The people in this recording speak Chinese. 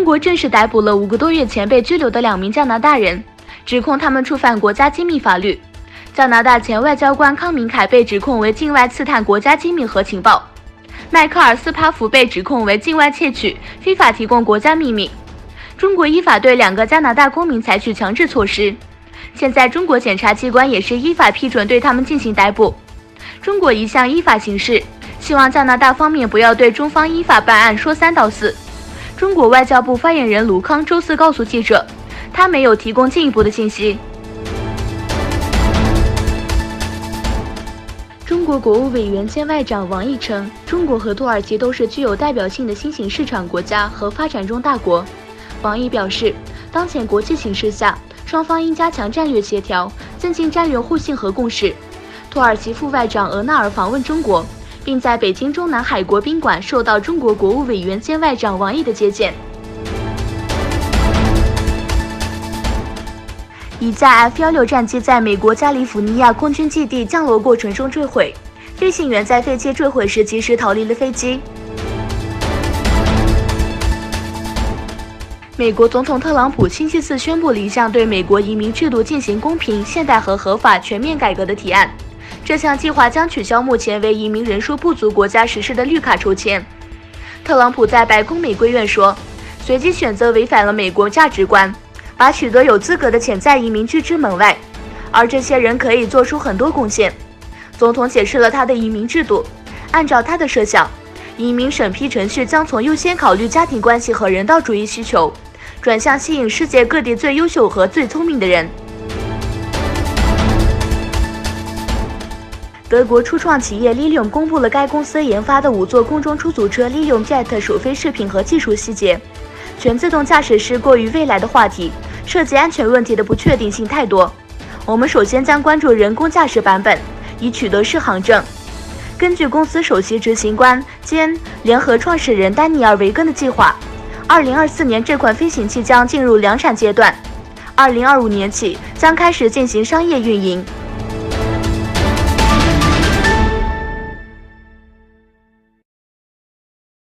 中国正式逮捕了5个多月前被拘留的2名加拿大人，指控他们触犯国家机密法律。加拿大前外交官康明凯被指控为境外刺探国家机密和情报，迈克尔·斯帕福被指控为境外窃取、非法提供国家秘密。中国依法对2个加拿大公民采取强制措施，现在中国检察机关也是依法批准对他们进行逮捕。中国一向依法行事，希望加拿大方面不要对中方依法办案说三道四。中国外交部发言人卢康周四告诉记者，他没有提供进一步的信息。中国国务委员兼外长王毅称，中国和土耳其都是具有代表性的新兴市场国家和发展中大国。王毅表示，当前国际形势下，双方应加强战略协调，增进战略互信和共识。土耳其副外长额纳尔访问中国，并在北京中南海国宾馆受到中国国务委员兼外长王毅的接见。一架 F-16战机在美国加利福尼亚空军基地降落过程中坠毁，飞行员在飞机坠毁时及时逃离了飞机。美国总统特朗普星期四宣布了一项对美国移民制度进行公平、现代和合法全面改革的提案。这项计划将取消目前为移民人数不足国家实施的绿卡抽签。特朗普在白宫玫瑰院说，随机选择违反了美国价值观，把许多有资格的潜在移民拒之门外，而这些人可以做出很多贡献。总统解释了他的移民制度，按照他的设想，移民审批程序将从优先考虑家庭关系和人道主义需求，转向吸引世界各地最优秀和最聪明的人。德国初创企业 Lilium 公布了该公司研发的5座空中出租车 Lilium Jet 首飞视频和技术细节。全自动驾驶是过于未来的话题，涉及安全问题的不确定性太多。我们首先将关注人工驾驶版本，以取得适航证。根据公司首席执行官兼联合创始人丹尼尔·维根的计划，2024年这款飞行器将进入量产阶段，2025年起将开始进行商业运营。